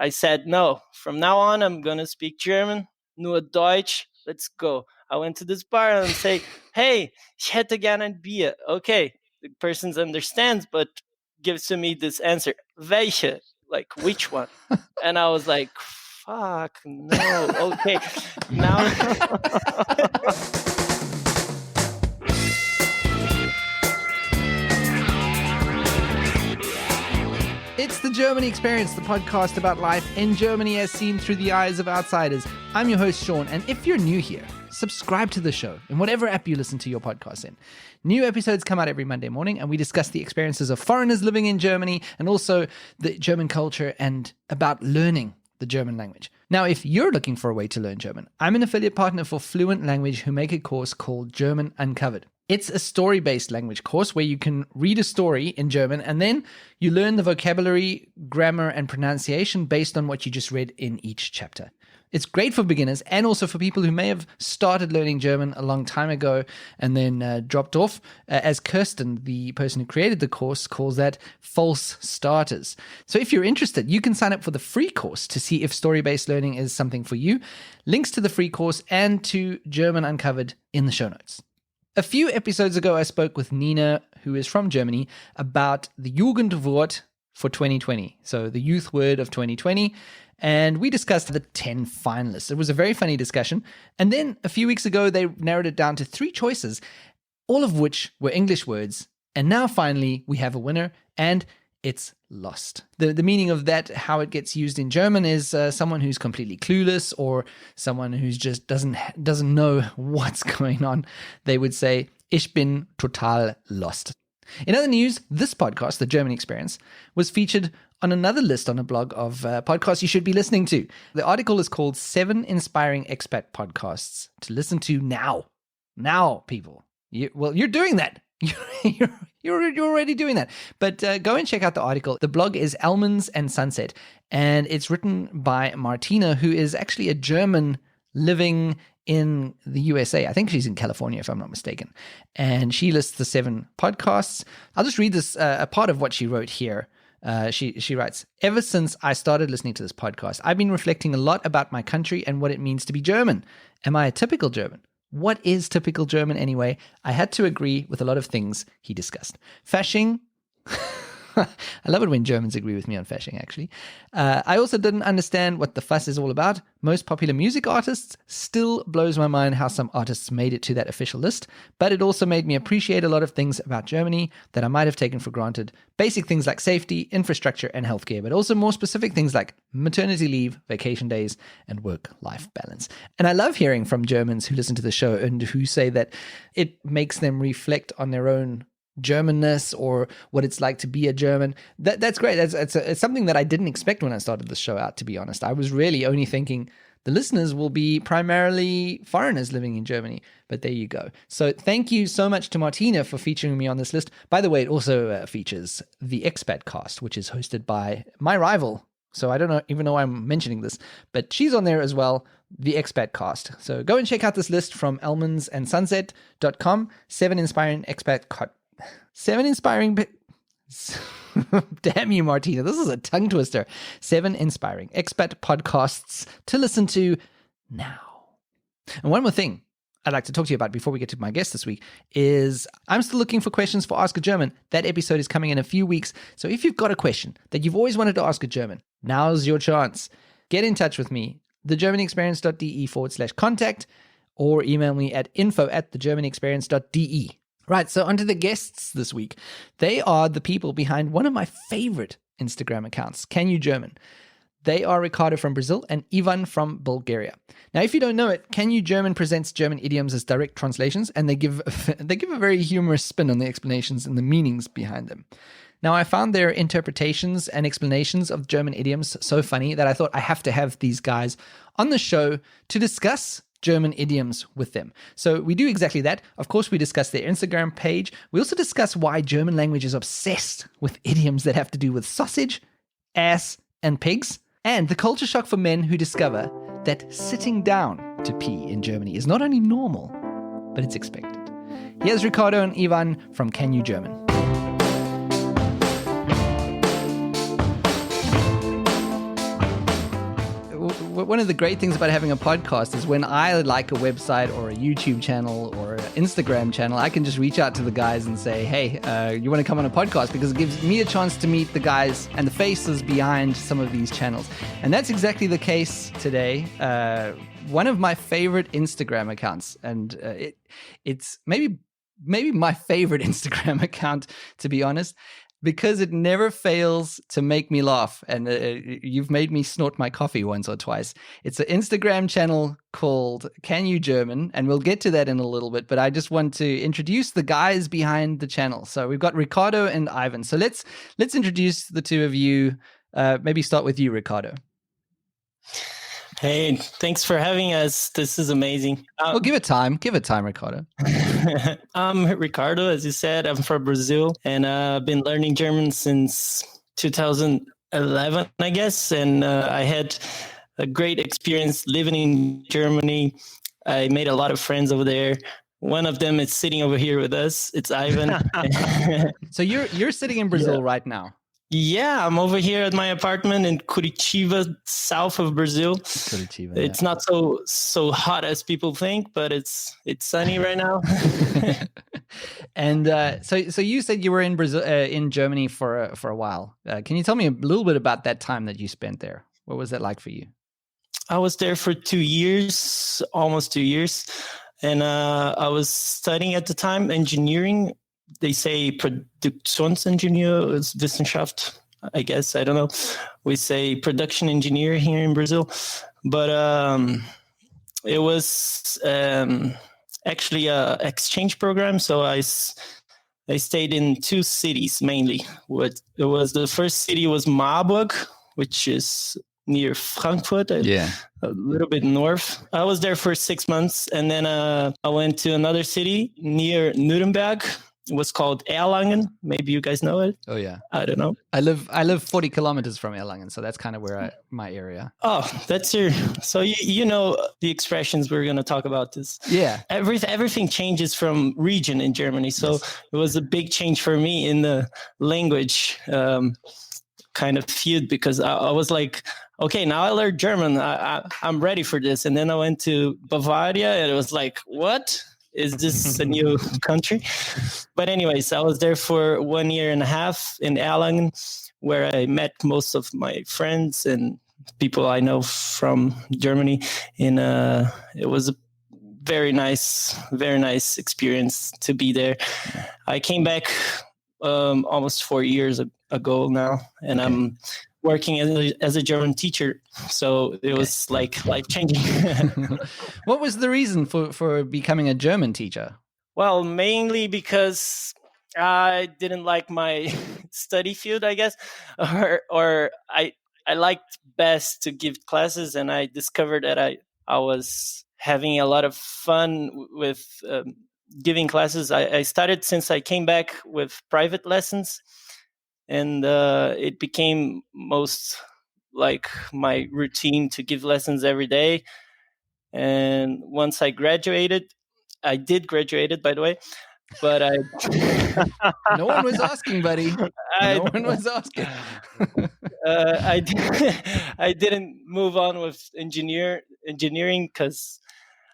I said, no, from now on, I'm going to speak German, nur Deutsch, let's go. I went to this bar and say, hey, ich hätte gern ein Bier. Okay, the person understands, but gives to me this answer, welche, like which one? And I was like, fuck, no, okay. Now... It's the Germany Experience, the podcast about life in Germany as seen through the eyes of outsiders. I'm your host, Sean, and if you're new here, subscribe to the show in whatever app you listen to your podcast in. New episodes come out every Monday morning, and we discuss the experiences of foreigners living in Germany and also the German culture and about learning the German language. Now, if you're looking for a way to learn German, I'm an affiliate partner for Fluent Language who make a course called German Uncovered. It's a story-based language course where you can read a story in German and then you learn the vocabulary, grammar, and pronunciation based on what you just read in each chapter. It's great for beginners and also for people who may have started learning German a long time ago and then dropped off, as Kirsten, the person who created the course, calls that false starters. So if you're interested, you can sign up for the free course to see if story-based learning is something for you. Links to the free course and to German Uncovered in the show notes. A few episodes ago, I spoke with Nina, who is from Germany, about the Jugendwort for 2020, so the youth word of 2020, and we discussed the 10 finalists. It was a very funny discussion, and then a few weeks ago, they narrowed it down to 3 choices, all of which were English words, and now finally, we have a winner, and it's lost. The meaning of that, how it gets used in German, is someone who's completely clueless or someone who's just doesn't know what's going on. They would say, ich bin total lost. In other news, this podcast, The German Experience, was featured on another list on a blog of podcasts you should be listening to. The article is called 7 Inspiring Expat Podcasts to Listen to Now. Now, people. You're doing that. You're already doing that. But go and check out the article. The blog is Almonds and Sunset, and it's written by Martina, who is actually a German living in the USA. I think she's in California, if I'm not mistaken. And she lists the 7 podcasts. I'll just read this, a part of what she wrote here. She writes, ever since I started listening to this podcast, I've been reflecting a lot about my country and what it means to be German. Am I a typical German? What is typical German anyway? I had to agree with a lot of things he discussed. Fasching. I love it when Germans agree with me on fasching, actually. I also didn't understand what the fuss is all about. Most popular music artists. Still blows my mind how some artists made it to that official list. But it also made me appreciate a lot of things about Germany that I might have taken for granted. Basic things like safety, infrastructure, and healthcare, but also more specific things like maternity leave, vacation days, and work-life balance. And I love hearing from Germans who listen to the show and who say that it makes them reflect on their own Germanness or what it's like to be a German. That's great. It's something that I didn't expect when I started this show out, to be honest. I was really only thinking the listeners will be primarily foreigners living in Germany, but there you go. So thank you so much to Martina for featuring me on this list. By the way, it also features the Expat Cast, which is hosted by my rival. So I don't even know why I'm mentioning this, but she's on there as well, the Expat Cast. So go and check out this list from almondsandsunset.com, 7 inspiring expat 7 inspiring... Damn you, Martina. This is a tongue twister. 7 inspiring expat podcasts to listen to now. And one more thing I'd like to talk to you about before we get to my guest this week is I'm still looking for questions for Ask a German. That episode is coming in a few weeks. So if you've got a question that you've always wanted to ask a German, now's your chance. Get in touch with me, thegermanexperience.de/contact, or email me at info@thegermanexperience.de. Right, so onto the guests this week. They are the people behind one of my favorite Instagram accounts, Can You German? They are Ricardo from Brazil and Ivan from Bulgaria. Now, if you don't know it, Can You German presents German idioms as direct translations, and they give a very humorous spin on the explanations and the meanings behind them. Now, I found their interpretations and explanations of German idioms so funny that I thought I have to have these guys on the show to discuss German idioms with them. So we do exactly that. Of course, we discuss their Instagram page. We also discuss why German language is obsessed with idioms that have to do with sausage, ass, and pigs, and the culture shock for men who discover that sitting down to pee in Germany is not only normal, but it's expected. Here's Ricardo and Ivan from Can You German. one of the great things about having a podcast is when I like a website or a YouTube channel or an Instagram channel, I can just reach out to the guys and say, hey, you want to come on a podcast? Because it gives me a chance to meet the guys and the faces behind some of these channels. And that's exactly the case today. One of my favorite Instagram accounts, and it's maybe my favorite Instagram account, to be honest, because it never fails to make me laugh. And you've made me snort my coffee once or twice. It's an Instagram channel called Can You German? And we'll get to that in a little bit. But I just want to introduce the guys behind the channel. So we've got Ricardo and Ivan. So let's introduce the two of you. Maybe start with you, Ricardo. Hey, thanks for having us. This is amazing. Well, give it time. Give it time, Ricardo. I'm Ricardo, as you said. I'm from Brazil, and I've been learning German since 2011, I guess. And I had a great experience living in Germany. I made a lot of friends over there. One of them is sitting over here with us. It's Ivan. So you're sitting in Brazil right now. Yeah, I'm over here at my apartment in Curitiba, south of Brazil. Curitiba, it's not so hot as people think, but it's sunny right now. And so you said you were in Brazil, in Germany for a while. Can you tell me a little bit about that time that you spent there? What was that like for you? I was there for 2 years, almost 2 years, and studying at the time engineering. They say Produktionsingenieurswissenschaft, I guess. I don't know. We say production engineer here in Brazil. But it was actually an exchange program. So I stayed in 2 cities mainly. The first city was Marburg, which is near Frankfurt, a little bit north. I was there for 6 months. And then I went to another city near Nuremberg. It was called Erlangen. Maybe you guys know it. Oh yeah, I don't know. I live 40 kilometers from Erlangen, so that's kind of where my area. Oh, that's your. So you know the expressions we're going to talk about this. Yeah, everything changes from region in Germany. So It was a big change for me in the language kind of feud, because I was like, okay, now I learned German. I'm ready for this. And then I went to Bavaria, and it was like, what? Is this a new country? But anyways, I was there for 1.5 years in Erlangen, where I met most of my friends and people I know from Germany. And it was a very nice experience to be there. I came back almost 4 years ago now, and I'm working as a German teacher. So it was like life-changing. What was the reason for becoming a German teacher? Well, mainly because I didn't like my study field, I guess, or I liked best to give classes, and I discovered that I was having a lot of fun with giving classes. I started since I came back with private lessons. And it became most like my routine to give lessons every day. And once I graduated, I did graduated, by the way, but no one was asking, buddy. No one was asking. I didn't move on with engineering because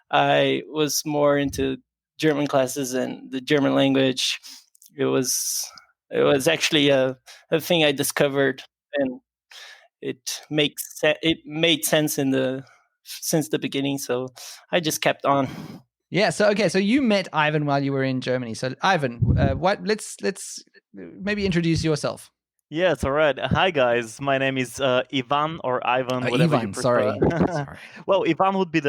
I was more into German classes and the German language. It was actually a thing I discovered, and it made sense since the beginning. So I just kept on. Yeah. So you met Ivan while you were in Germany. So Ivan, let's maybe introduce yourself. Yes, all right. Hi, guys. My name is Ivan or Ivan, whatever Ivan, you prefer. Sorry. Well, Ivan would be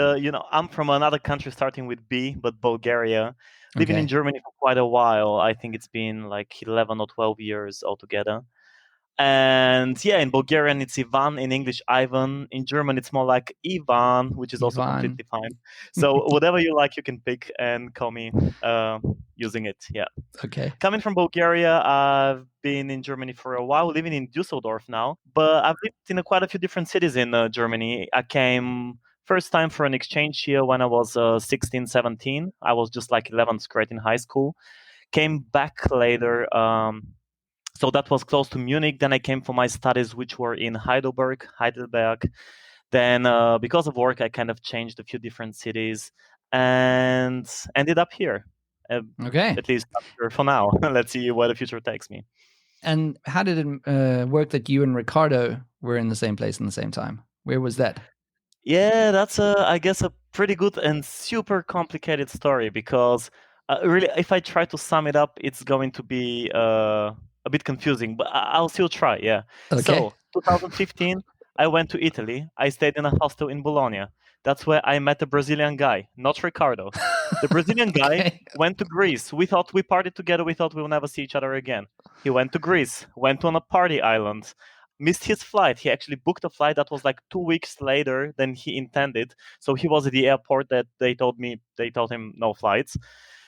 I'm from another country starting with B, but Bulgaria. Living in Germany for quite a while. I think it's been like 11 or 12 years altogether. And yeah, in Bulgarian, it's Ivan. In English, Ivan. In German, it's more like Ivan, which is also completely fine. So whatever you like, you can pick and call me using it. Yeah. Okay. Coming from Bulgaria, I've been in Germany for a while, living in Düsseldorf now. But I've lived in quite a few different cities in Germany. I came first time for an exchange here when I was 16, 17. I was just like 11th grade in high school. Came back later. So that was close to Munich. Then I came for my studies, which were in Heidelberg. Then, because of work, I kind of changed a few different cities and ended up here. Okay. At least for now. Let's see where the future takes me. And how did it work that you and Ricardo were in the same place in the same time? Where was that? Yeah, that's I guess a pretty good and super complicated story because really, if I try to sum it up, it's going to be a bit confusing, but I'll still try. Yeah. Okay. So, 2015, I went to Italy. I stayed in a hostel in Bologna. That's where I met a Brazilian guy, not Ricardo. The Brazilian guy Okay. went to Greece. We thought we partied together. We thought we'll never see each other again. He went to Greece, went on a party island, missed his flight. He actually booked a flight that was like 2 weeks later than he intended. So he was at the airport that they told him no flights.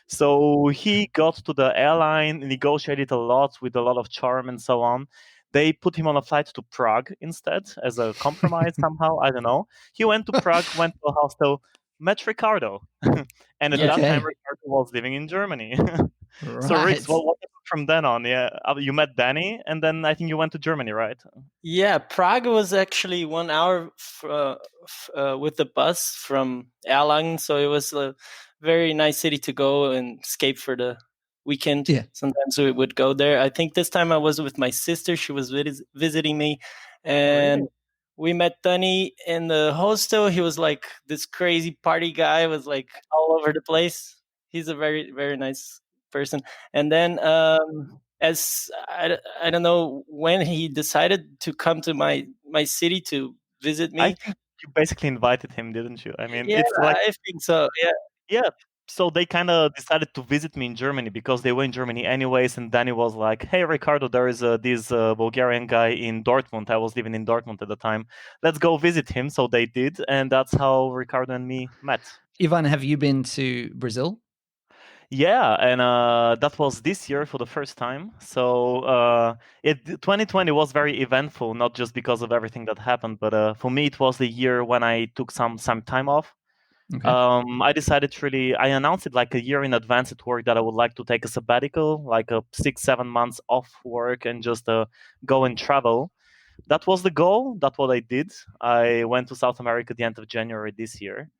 So he got to the airline, negotiated a lot with a lot of charm and so on. They put him on a flight to Prague instead as a compromise somehow. I don't know. He went to Prague, went to a hostel, met Ricardo. And at Yeah. that time, Okay. Ricardo was living in Germany. So, Right. Rix, what happened from then on? Yeah, you met Danny, and then I think you went to Germany, right? Yeah, Prague was actually 1 hour with the bus from Erlangen, so it was a very nice city to go and escape for the weekend. Yeah. Sometimes we would go there. I think this time I was with my sister. She was visiting me, and Really? we met Dunny in the hostel. He was like this crazy party guy, was like all over the place. He's a very, very nice person. And then as I don't know when he decided to come to my city to visit I me. think you basically invited him, didn't you? I mean, Yeah, it's like, I think so. Yeah, yeah. So they kind of decided to visit me in Germany because they were in Germany anyways. And Danny was like, "Hey, Ricardo, there is this Bulgarian guy in Dortmund. I was living in Dortmund at the time. Let's go visit him." So they did, and that's how Ricardo and me met. Ivan, have you been to Brazil? Yeah, and that was this year for the first time. So 2020 was very eventful, not just because of everything that happened, but for me it was the year when I took some time off. Okay. I decided I announced it like a year in advance at work that I would like to take a sabbatical, like a 6-7 months off work and just go and travel. That was the goal. That's what I did. I went to South America at the end of January this year.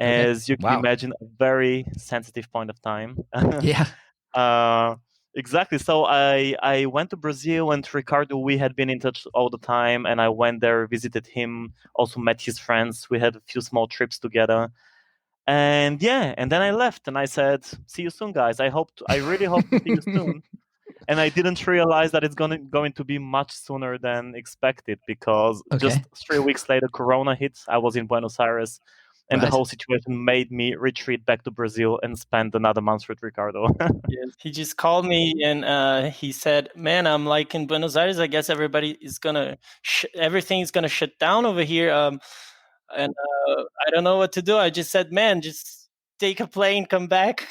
Okay. As you can Wow. imagine, a very sensitive point of time. Yeah. Uh, exactly. So I went to Brazil, and Ricardo, we had been in touch all the time, and I went there, visited him, also met his friends. We had a few small trips together, and yeah, and then I left, and I said, "See you soon, guys. I really hope to see you soon." And I didn't realize that it's going to be much sooner than expected because Okay. just 3 weeks later, Corona hit. I was in Buenos Aires. And the Right. whole situation made me retreat back to Brazil and spend another month with Ricardo. yes. He just called me and he said, "Man, I'm like in Buenos Aires. I guess everybody is gonna everything is gonna shut down over here. And I don't know what to do." I just said, "Man, just take a plane, come back,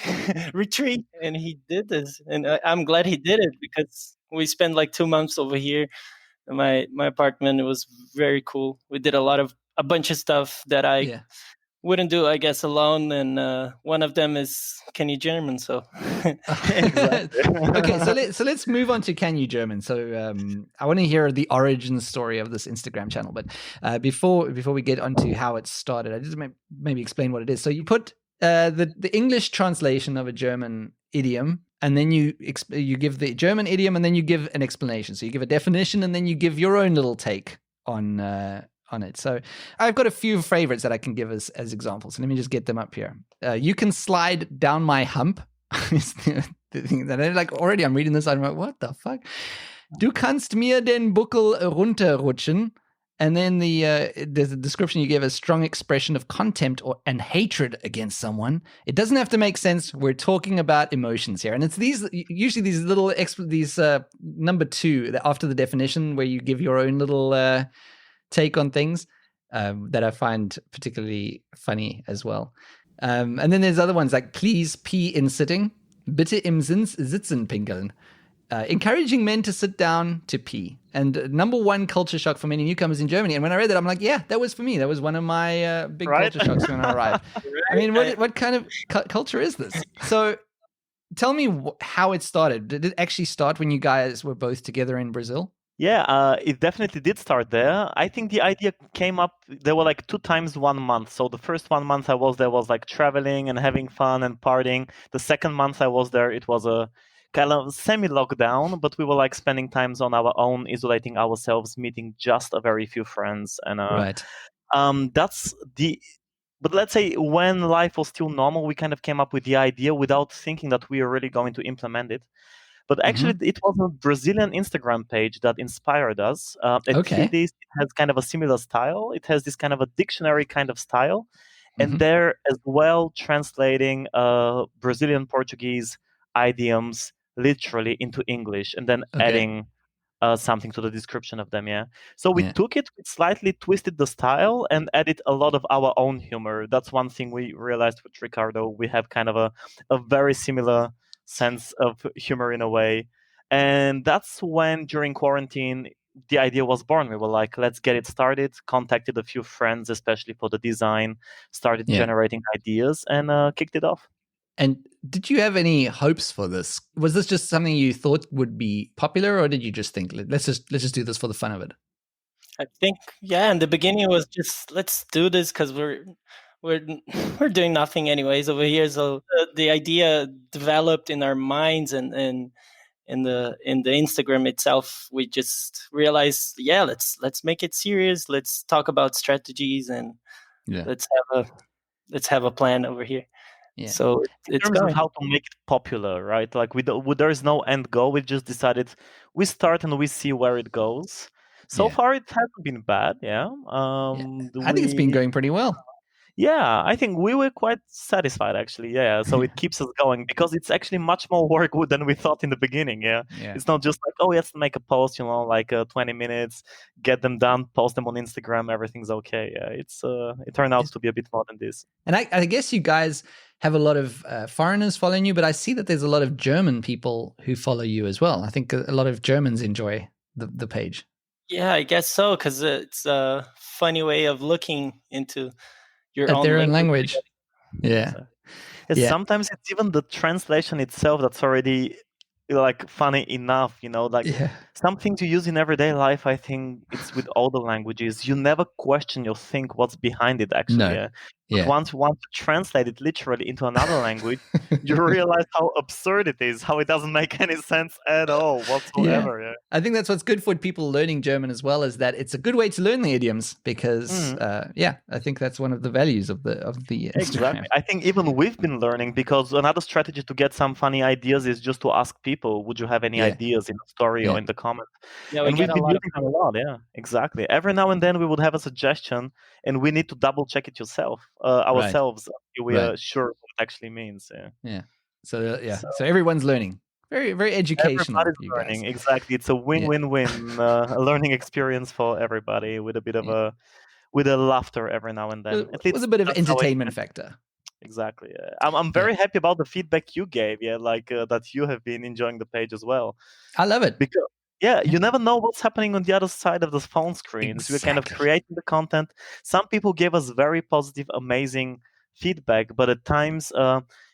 retreat." And he did this, and I'm glad he did it because we spent like 2 months over here in my apartment. It was very cool. We did a bunch of stuff that I Yeah. wouldn't do, I guess, alone. And one of them is Can You German? So Exactly. Okay, so let's move on to Can You German. So I want to hear the origin story of this Instagram channel, but before we get onto how it started, I just maybe explain what it is. So you put the English translation of a German idiom, and then you give the German idiom, and then you give an explanation. So you give a definition, and then you give your own little take on it. So I've got a few favorites that I can give as examples. Let me just get them up here. You can slide down my hump. Is the thing that already I'm reading this. I'm like, what the fuck? Du kannst mir den Buckel runterrutschen. And then there's a description you give, a strong expression of contempt and hatred against someone. It doesn't have to make sense. We're talking about emotions here. And it's usually these little, number two, after the definition, where you give your own little take on things that I find particularly funny as well. And then there's other ones like please pee in sitting, bitte im Sitzen pinkeln. Encouraging men to sit down to pee. And number one culture shock for many newcomers in Germany. And when I read that, I'm like, yeah, that was for me. That was one of my big culture shocks when I arrived. I mean, what kind of culture is this? So tell me how it started. Did it actually start when you guys were both together in Brazil? Yeah, it definitely did start there. I think the idea came up, there were like 2 times 1 month. So the first 1 month I was there was like traveling and having fun and partying. The second month I was there, it was a kind of semi-lockdown, but we were like spending times on our own, isolating ourselves, meeting just a very few friends. And Right. that's the but let's say when life was still normal, we kind of came up with the idea without thinking that we are really going to implement it. But actually, Mm-hmm. it was a Brazilian Instagram page that inspired us. At Okay. least it has kind of a similar style. It has this kind of a dictionary kind of style. And Mm-hmm. they're as well translating Brazilian Portuguese idioms literally into English and then Okay. adding something to the description of them. Yeah. So we Yeah. took it, we slightly twisted the style and added a lot of our own humor. That's one thing we realized with Ricardo. We have kind of a very similar sense of humor in a way. And that's when during quarantine the idea was born. We were like, let's get it started, contacted a few friends, especially for the design, started Yeah. generating ideas and kicked it off. And did you have any hopes for this? Was this just something you thought would be popular, or did you just think let's just do this for the fun of it? I think, yeah, in the beginning it was just let's do this because we're we're doing nothing anyways over here. So the idea developed in our minds, and in the Instagram itself, we just realized, yeah, let's make it serious. Let's talk about strategies, and Yeah. let's have a plan over here. Yeah. So In it's terms of going. how to make it popular, right? Like there is no end goal. We just decided we start and we see where it goes. So Yeah. far, it hasn't been bad. Yeah. Yeah. I think it's been going pretty well. Yeah, I think we were quite satisfied actually. Yeah, so it keeps us going because it's actually much more work than we thought in the beginning. Yeah, Yeah. it's not just like, oh, let's make a post, like 20 minutes, get them done, post them on Instagram, everything's okay. Yeah, it turned out to be a bit more than this. And I guess you guys have a lot of foreigners following you, but I see that there's a lot of German people who follow you as well. I think a lot of Germans enjoy the page. Yeah, I guess so, because it's a funny way of looking into your At own their own language. language. Yeah. So, yeah, Yeah. sometimes it's even the translation itself that's already like funny enough, like Yeah. some things you use in everyday life. I think it's with all the languages. You never question or think what's behind it actually. No. Yeah. But Yeah. once you want to translate it literally into another language, you realize how absurd it is, how it doesn't make any sense at all Yeah. whatsoever. Yeah. I think that's what's good for people learning German as well, is that it's a good way to learn the idioms because, I think that's one of the values of the Instagram. Exactly. I think even we've been learning because another strategy to get some funny ideas is just to ask people, would you have any ideas in the story or in the comments? Yeah, we And get we've a been lot of. using them a lot. Yeah, exactly. Every now and then we would have a suggestion and we need to double check it ourselves until we Right. are sure what it actually means. Yeah. Yeah. So everyone's learning. Very, very educational. Everybody's You learning. guys. Exactly. It's a win-win-win, a learning experience for everybody with a bit of with a laughter every now and then. At With least a bit of that's how it entertainment factor. Exactly. Yeah. I'm very happy about the feedback you gave. Yeah, like that you have been enjoying the page as well. I love it. Because you never know what's happening on the other side of the phone screens. We're kind of Exactly. creating the content. Some people gave us very positive, amazing feedback, but at times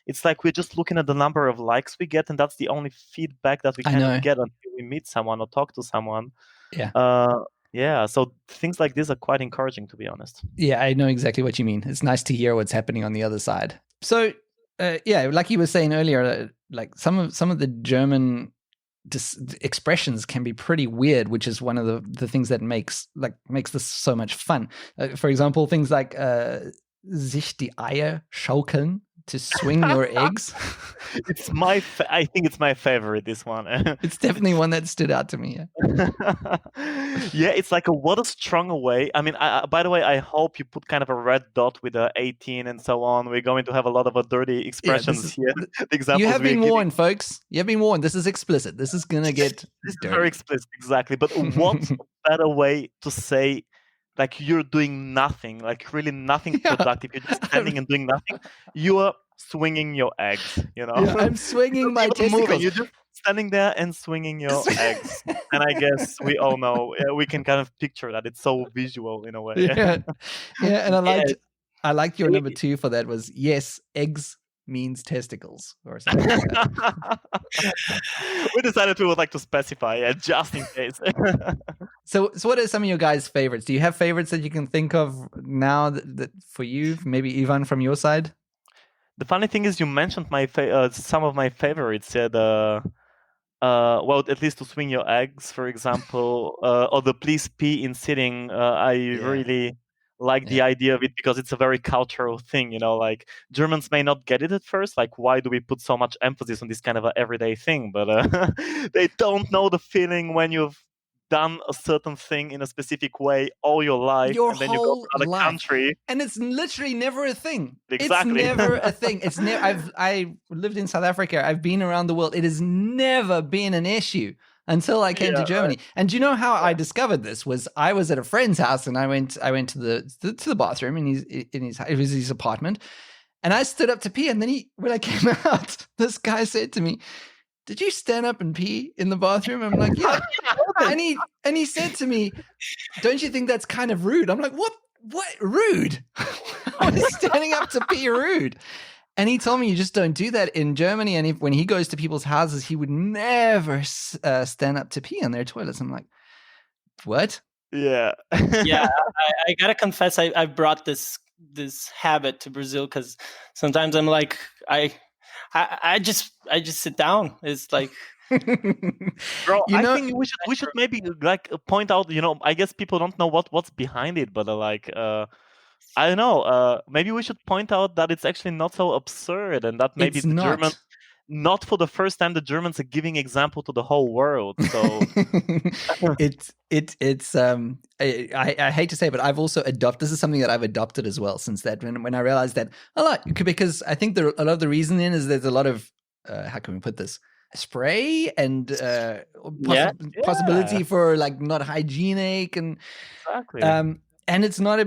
it's like we're just looking at the number of likes we get, and that's the only feedback that we I kind know. of get until we meet someone or talk to someone. Yeah. Yeah. So things like this are quite encouraging, to be honest. Yeah, I know exactly what you mean. It's nice to hear what's happening on the other side. So, like you were saying earlier, like some of the German expressions can be pretty weird, which is one of the things that makes this so much fun. For example, things like sich die Eier schaukeln, to swing your eggs. It's I think it's my favorite, this one. It's definitely one that stood out to me. Yeah, it's like what a stronger way. I mean, by the way, I hope you put kind of a red dot with a 18 and so on. We're going to have a lot of dirty expressions here. The examples you have been giving. warned, folks. You have been warned. This is explicit. This is going to get This dirty. is very explicit, exactly. But what better way to say, like, you're doing nothing, like really nothing productive. You're just standing and doing nothing. You are swinging your eggs, Yeah, I'm swinging my testicles. You're just standing there and swinging your eggs. And I guess we all know, we can kind of picture that. It's so visual in a way. Yeah, and I liked your number 2 for that was, yes, eggs means testicles or something like that. We decided we would like to specify, just in case. So what are some of your guys' favorites? Do you have favorites that you can think of now that for you? Maybe Ivan from your side? The funny thing is, you mentioned some of my favorites. Yeah, well, at least to swing your eggs, for example, or the please pee in sitting. I really like the idea of it because it's a very cultural thing. Like Germans may not get it at first. Like, why do we put so much emphasis on this kind of an everyday thing? But they don't know the feeling when you've done a certain thing in a specific way all your life, Your and then you go to whole another life. country, and it's literally never a thing. Exactly. It's never a thing. It's I lived in South Africa. I've been around the world. It has never been an issue until I came to Germany. Right. And do you know how I discovered this? Was I was at a friend's house and I went to the bathroom it was his apartment, and I stood up to pee. And then when I came out, this guy said to me, "Did you stand up and pee in the bathroom?" I'm like, "Yeah." and he said to me, "Don't you think that's kind of rude?" I'm like, "What rude? How is standing up to pee rude?" And he told me you just don't do that in Germany. And when he goes to people's houses, he would never stand up to pee on their toilets. I'm like, what? Yeah. Yeah, I gotta confess, I brought this habit to Brazil because sometimes I'm like, I just sit down. It's like, bro, I think we should maybe like point out. I guess people don't know what's behind it, but I don't know. Maybe we should point out that it's actually not so absurd, and that maybe Germans, not for the first time, the Germans are giving example to the whole world. So I hate to say it, but I've also adopted. This is something that I've adopted as well since that when I realized that a lot, because I think a lot of the reason is there's a lot of how can we put this, spray and possibility for like not hygienic and exactly. And it's not a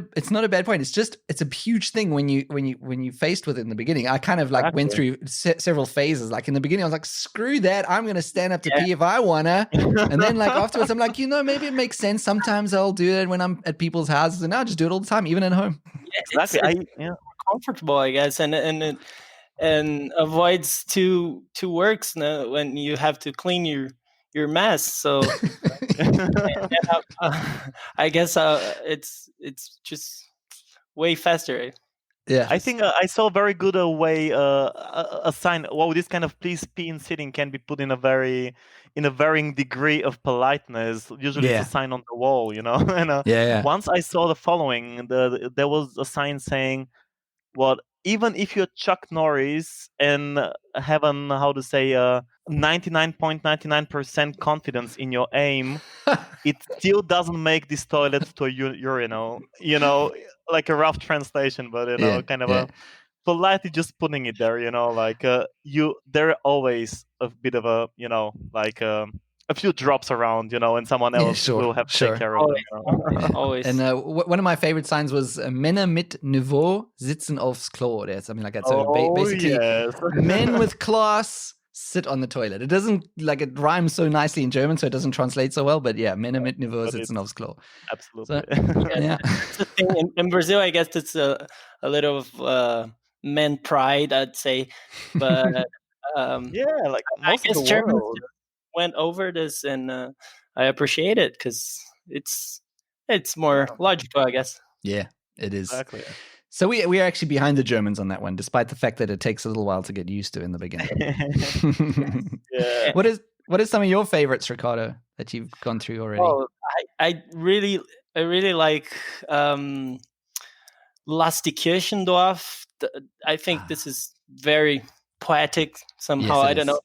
bad point. It's a huge thing when you faced with it in the beginning. I kind of like went through several phases. Like in the beginning, I was like, screw that. I'm going to stand up to pee if I wanna. And then like afterwards, I'm like, maybe it makes sense. Sometimes I'll do it when I'm at people's houses, and I'll just do it all the time, even at home. Yeah, exactly. It's comfortable, I guess, and avoids two works when you have to clean your mess. So I guess it's just way faster. Yeah, I think I saw a very good way a sign. Well, this kind of please pee in sitting can be put in a varying degree of politeness. Usually, it's a sign on the wall, And once I saw the following: there was a sign saying, "Well, even if you're Chuck Norris and have 99.99% confidence in your aim, it still doesn't make this toilet to a urinal." Like a rough translation, but a politely just putting it there. There are always a bit of a a few drops around, and someone else will have to take care of them. Always. And one of my favorite signs was Männer mit Niveau sitzen aufs Klo, or something like that. So basically, men with class sit on the toilet. It doesn't it rhymes so nicely in German, so it doesn't translate so well. But yeah, Männer mit Niveau sitzen aufs Klo. Absolutely. So, in Brazil, I guess it's a little of men pride, I'd say, but most of the Germans world went over this, and I appreciate it because it's more logical, I guess. Yeah, it is. Exactly. So we are actually behind the Germans on that one, despite the fact that it takes a little while to get used to in the beginning. Yeah. What is some of your favorites, Ricardo, that you've gone through already? Oh, I really like Lass die Kirchendorf. I think this is very poetic somehow. Yes, I don't know.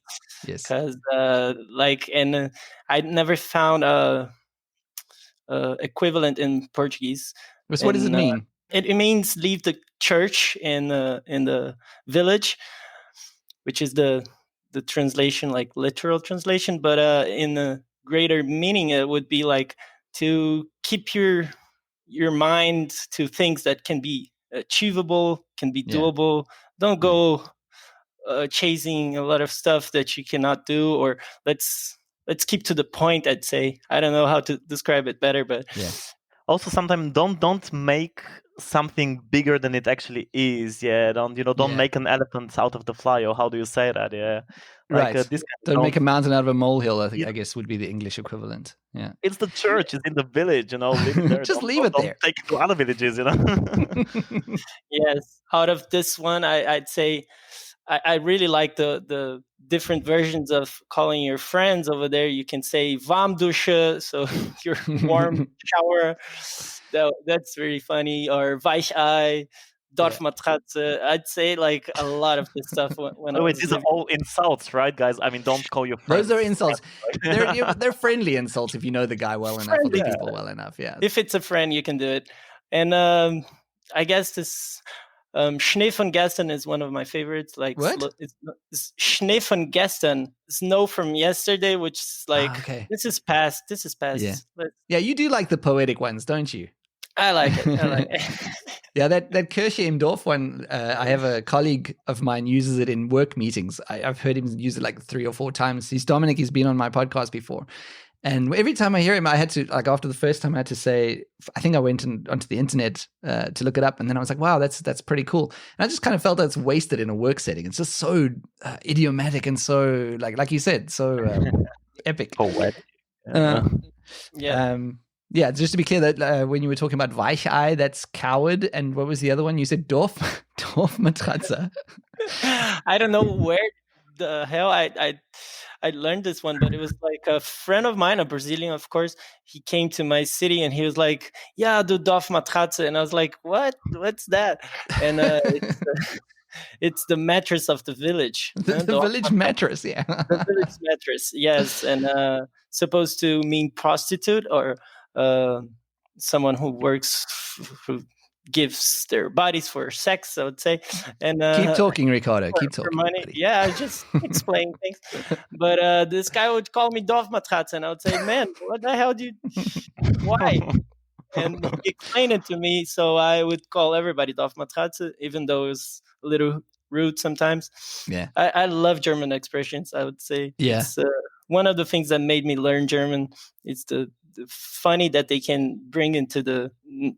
Yes. Because I never found a equivalent in Portuguese. So what does it mean? It means leave the church in the village, which is the translation, like literal translation. But in the greater meaning, it would be like to keep your mind to things that can be achievable, can be doable. Don't go chasing a lot of stuff that you cannot do, or let's keep to the point, I'd say. I don't know how to describe it better, but Also, sometimes don't make something bigger than it actually is. Yeah, don't make an elephant out of the fly, or how do you say that? Yeah, like Right. this kind of Don't make a mountain out of a molehill, you I guess would be the English equivalent. Yeah. It's the church, it's in the village, leave it there. Just leave it Don't there. take it to other villages. Yes, out of this one, I'd say I really like the different versions of calling your friends over there. You can say warm dusche, so your warm shower. That's really funny. Or Weichei, Dorfmatratze. I'd say like a lot of this stuff when I Oh, wait, was these are living. all insults, right, guys? I mean, don't call your friends. Those are insults. friends. They're friendly insults if you know the guy well enough or the Friendly. people well enough. Yeah. If it's a friend, you can do it. And I guess this Schnee von gestern is one of my favorites. Like What? It's Schnee von gestern, snow from yesterday, which is like okay. this is past. This is past. Yeah, you do like the poetic ones, don't you? I like it. I like it. Yeah, that Kirche im Dorf one, I have a colleague of mine uses it in work meetings. I've heard him use it like 3 or 4 times. He's Dominic. He's been on my podcast before. And every time I hear him, I had to, like after the first time, I had to say, I think I went onto the internet to look it up. And then I was like, wow, that's pretty cool. And I just kind of felt that's wasted in a work setting. It's just so idiomatic and so, like you said, so epic. Poetic. Yeah. Just to be clear, that when you were talking about Weichei, that's coward. And what was the other one? You said Dorfmatratze. I don't know where the hell I learned this one, but it was like a friend of mine, a Brazilian, of course. He came to my city and he was like, "Yeah, du Dorfmatratze," and I was like, "What? What's that?" And it's the mattress of the village. The village mattress, yeah. The village mattress, yes, and supposed to mean prostitute or someone who works, who gives their bodies for sex, I would say. And keep talking, Ricardo. Keep for talking. money. Buddy. Yeah, I just explain things. But this guy would call me Dorfmatratze, and I would say, "Man, what the hell do you? Why?" And he explained it to me, so I would call everybody Dorfmatratze, even though it was a little rude sometimes. Yeah, I love German expressions. I would say it's one of the things that made me learn German. It's the funny that they can bring into the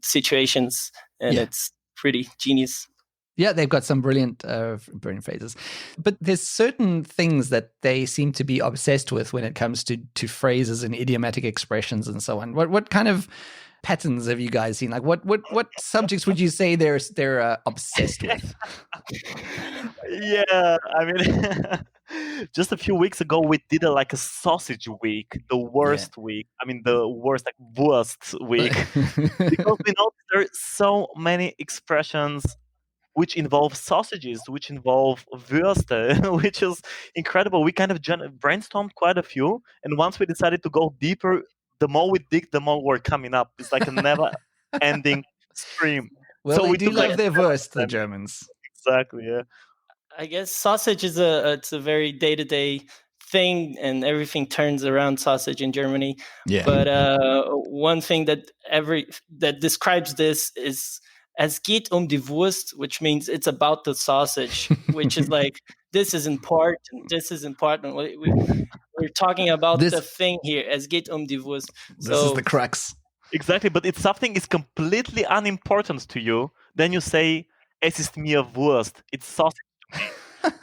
situations, and it's pretty genius. Yeah, they've got some brilliant phrases. But there's certain things that they seem to be obsessed with when it comes to phrases and idiomatic expressions and so on. What kind of patterns have you guys seen? Like what subjects would you say they're obsessed with? Yeah, I mean, just a few weeks ago we did a sausage week, the worst week. I mean, the worst, like Wurst week, because we know there are so many expressions which involve sausages, which involve Würste, which is incredible. We kind of brainstormed quite a few, and once we decided to go deeper, the more we dig, the more we're coming up. It's like a never-ending stream. Well, so we do love their Wurst, the Germans. Exactly, yeah. I guess sausage is it's a very day-to-day thing, and everything turns around sausage in Germany. Yeah. But one thing that describes this is "Es geht die Wurst," which means it's about the sausage, which is like, this is important. This is important. We're talking about the thing here. "Es geht die Wurst." This is the crux. Exactly, but if something is completely unimportant to you, then you say, "Es ist mir Wurst." It's sausage to me.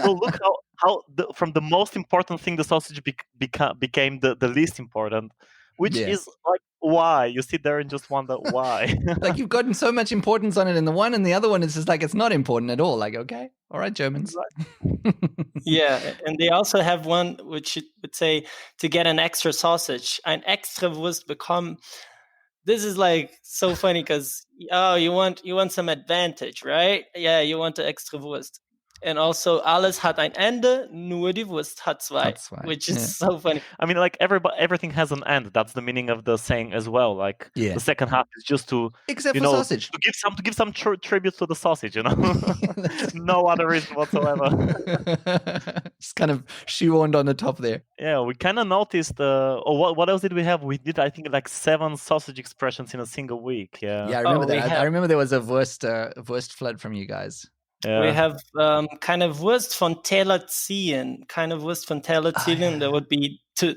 So look how from the most important thing, the sausage became the least important, which is like, why? You sit there and just wonder why. Like, you've gotten so much importance on it in the one, and the other one is just like, it's not important at all. Like, okay, all right, Germans. Yeah, and they also have one which would say, to get an extra sausage, ein extra Wurst bekommen. This is like so funny because you want some advantage, right? Yeah, you want the extra Wurst. And also, alles hat ein Ende, nur die Wurst hat zwei, which is so funny. I mean, like, everything has an end. That's the meaning of the saying as well. Like, the second half is just to, except for sausage, to give some tribute to the sausage. No other reason whatsoever. It's kind of shoehorned on the top there. Yeah, we kind of noticed. What else did we have? We did, I think, like 7 sausage expressions in a single week. Yeah. Yeah, I remember that. I remember there was a Wurst flood from you guys. Yeah. We have kind of Wurst von Teller ziehen. That would be to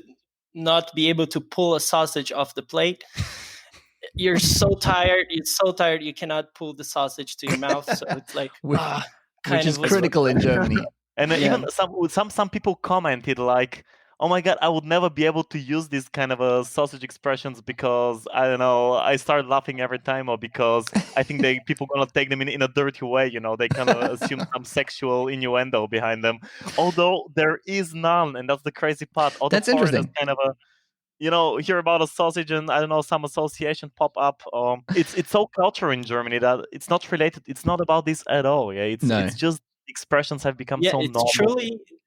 not be able to pull a sausage off the plate. you're so tired. You're so tired you cannot pull the sausage to your mouth. So it's like Which kind is of was critical in Germany. And Yeah. even some people commented like, "Oh my god, I would never be able to use these kind of sausage expressions because I don't know, I start laughing every time, or because I think people gonna take them in a dirty way. They kind of assume some sexual innuendo behind them. Although there is none, and that's the crazy part. All That's the foreigners interesting. kind of hear about a sausage and I don't know, some association pop up. It's so cultural in Germany that it's not related. It's not about this at all. Yeah, No. it's just expressions have become Yeah, so normal.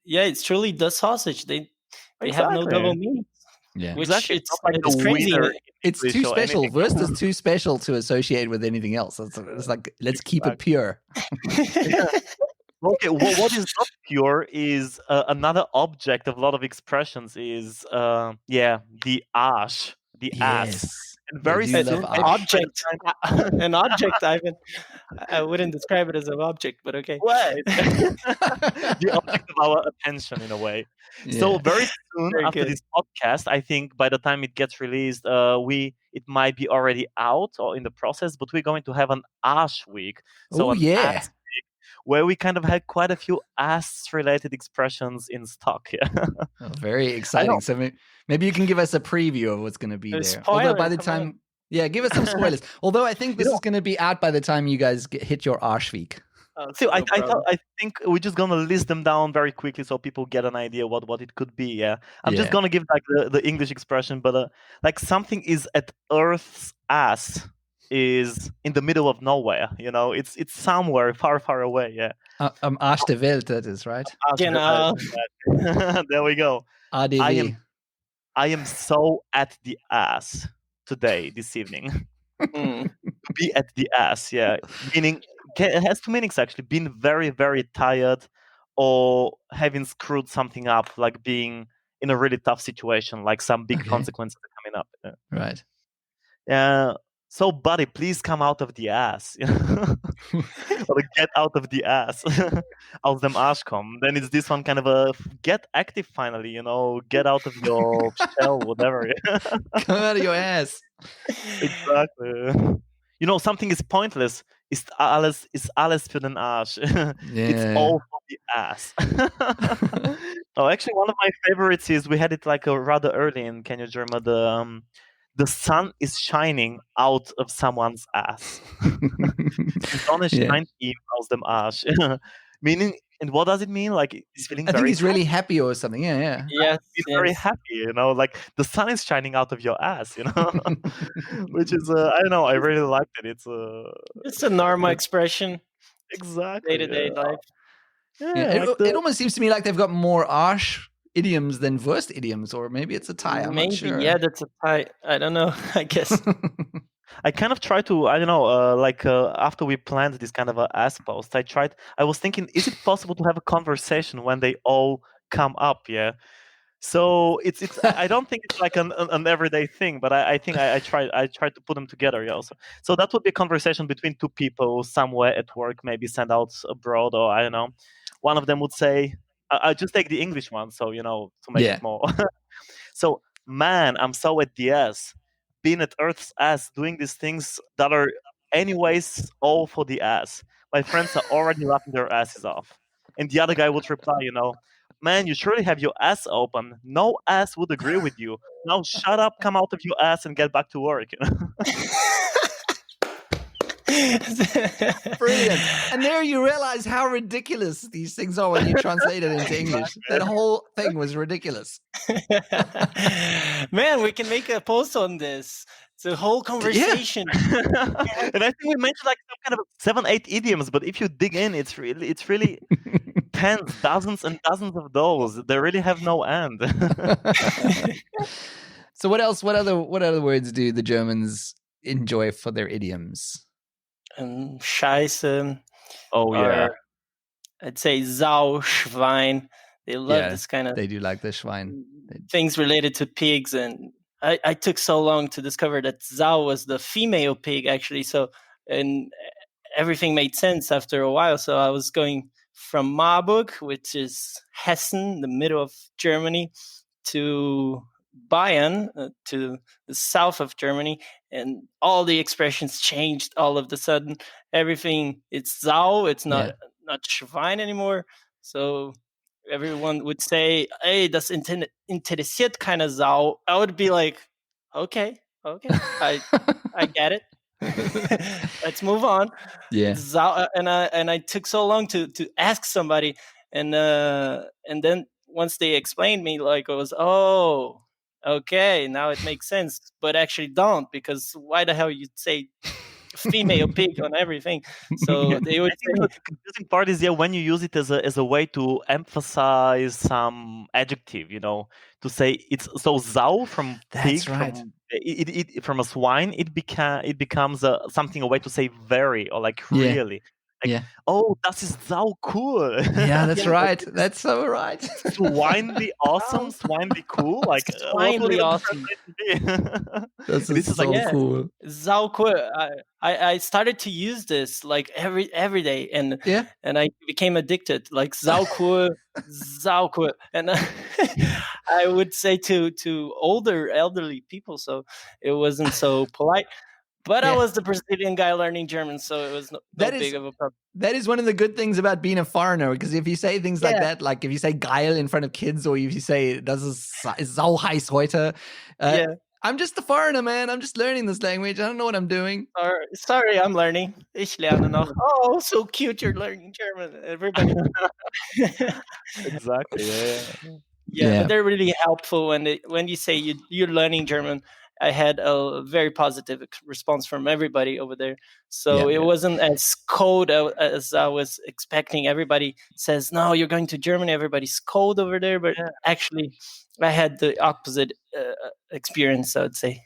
it's truly the sausage. They have no Exactly. double meanings. Yeah. Which Exactly. It's not like it's the crazy. wiener in It's English too or special. anything. Wurst is too special to associate with anything else. It's like, let's keep it pure. Okay, what is not pure is another object of a lot of expressions is the arsch, the ass. Yes. And They very do soon, love An arsch. object. An object, Ivan. I wouldn't describe it as an object, but okay. Right. The object of our attention in a way. So Yeah. very soon Very after good. this podcast, I think by the time it gets released, it might be already out or in the process, but we're going to have an Ash week. So Oh, an yeah. ass week where we kind of had quite a few ass related expressions in stock. Yeah. Oh, very exciting. So maybe you can give us a preview of what's going to be there. Spoiler, Although by the come on. time, yeah, give us some spoilers. Although I think this is going to be out by the time you guys hit your Arschweek. So No problem. I think we're just gonna list them down very quickly so people get an idea what it could be. Yeah, I'm just gonna give like the English expression, but like something is at Earth's ass is in the middle of nowhere. It's somewhere far away. Yeah, Arsch der Welt, that is right. Genau. There we go. ADW. I am so at the ass today, this evening. Mm. To be at the ass, yeah. Meaning, it has two meanings actually. Being very, very tired, or having screwed something up, like being in a really tough situation, like some big consequences are coming up. Right. So, buddy, please come out of the ass. Or get out of the ass. Aus dem Arsch kommen. Then it's this one kind of a get active finally, get out of your shell, whatever. Come out of your ass. Exactly. Something is pointless. Ist alles für den Arsch. It's all for the ass. Oh, actually, one of my favorites is we had it like rather early in Kenya, Germany. The sun is shining out of someone's ass. Die Sonne scheint ihm aus dem Arsch. Meaning, and what does it mean? Like he's feeling. I think he's really happy or something. Yeah. Yes, he's very happy. Like the sun is shining out of your ass. Which is I don't know. I really liked it. It's a normal expression. Exactly. Day-to-day life. Yeah, it almost seems to me like they've got more arsch idioms than Wurst idioms, or maybe it's a tie. I'm not sure. Yeah, that's a tie. I don't know. I guess. I kind of try to, I don't know, after we planned this kind of ass post, I was thinking, is it possible to have a conversation when they all come up? Yeah. So it's I don't think it's like an everyday thing, but I think I try to put them together. Yeah. Also, so that would be a conversation between two people somewhere at work, maybe sent out abroad, or I don't know. One of them would say, I just take the English one, so to make it more. So, man, I'm so at the ass, being at Earth's ass, doing these things that are anyways all for the ass. My friends are already laughing their asses off, and the other guy would reply, man, you surely have your ass open. No ass would agree with you. Now shut up, come out of your ass, and get back to work. Brilliant. And there you realize how ridiculous these things are when you translate it into English. That whole thing was ridiculous. Man, we can make a post on this. It's a whole conversation. And I think we mentioned like some kind of 7-8 idioms, but if you dig in, it's really tens, dozens and dozens of those. They really have no end. So what else? What other words do the Germans enjoy for their idioms? Scheiße. Oh yeah. I'd say Sau, Schwein. They love this kind of. They do like the Schwein. Things related to pigs, and I took so long to discover that Sau was the female pig actually. So and everything made sense after a while. So I was going from Marburg, which is Hessen, the middle of Germany, to Bayern, to the south of Germany, and all the expressions changed all of the sudden. Everything, it's Sau, it's not schwein anymore. So everyone would say, "Hey, das interessiert keine Sau." I would be like, "Okay, I get it. Let's move on." Yeah. And I took so long to ask somebody, and then once they explained me, like, it was, oh, okay, now it makes sense. But actually, don't, because why the hell you'd say female pig on everything? So they would I think say, the confusing part is when you use it as a way to emphasize some adjective, to say it's so Sau from That's pig, right. from a swine, it becomes something, a way to say very, or like Yeah. really. Like, Yeah. oh, das ist sau cool. Yeah, that's Yeah. right. That's so right. Swinely awesome, oh, swinely cool. Like, what would swinely it awesome. be? This This is is like, so Yeah. cool. Sau cool. I started to use this like every day, and Yeah. I became addicted. Like, sau cool, sau cool, and I would say to elderly people, so it wasn't so polite. But I Yeah. was the Brazilian guy learning German, so it was no That big is of a problem. that is one of the good things about being a foreigner, because if you say things like Yeah, that, like if you say geil in front of kids, or if you say das ist sau heiß heute, yeah. I'm just a foreigner, man. I'm just learning this language. I don't know what I'm doing. Sorry, I'm learning. Ich lerne noch. Oh, so cute! You're learning German. Everybody. exactly. Yeah. Yeah, but they're really helpful when you say you're learning German. I had a very positive response from everybody over there. So Yeah. it wasn't as cold as I was expecting. Everybody says, "No, you're going to Germany." Everybody's cold over there, but Yeah. actually, I had the opposite experience, I would say.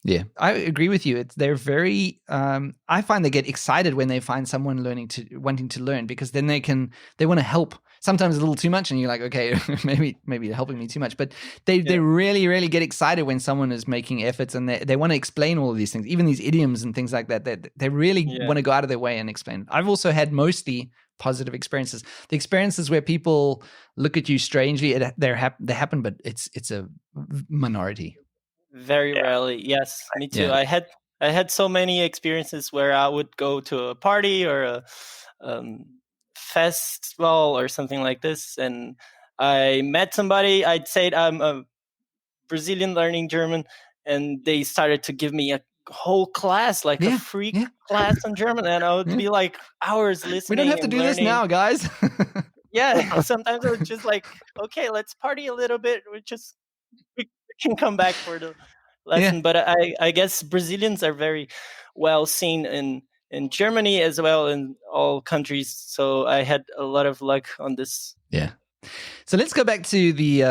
Yeah, I agree with you. They're very. I find they get excited when they find someone wanting to learn, because then they want to help. Sometimes a little too much, and you're like, okay, maybe you're helping me too much. But they really get excited when someone is making efforts, and they want to explain all of these things, even these idioms and things like that. They really want to go out of their way and explain. I've also had mostly positive experiences. The experiences where people look at you strangely, they happen, but it's a minority. Very rarely. Yes, me too. Yeah. I had so many experiences where I would go to a party or a festival or something like this, and I met somebody. I'd say I'm a Brazilian learning German, and they started to give me a whole class, like a free class on German, and I would be like hours listening. We don't have to do learning. this now, guys. Yeah, sometimes I was just like, okay, let's party a little bit. We can come back for the lesson. But I guess Brazilians are very well seen in Germany as well, in all countries. So I had a lot of luck on this. Yeah. So let's go back to the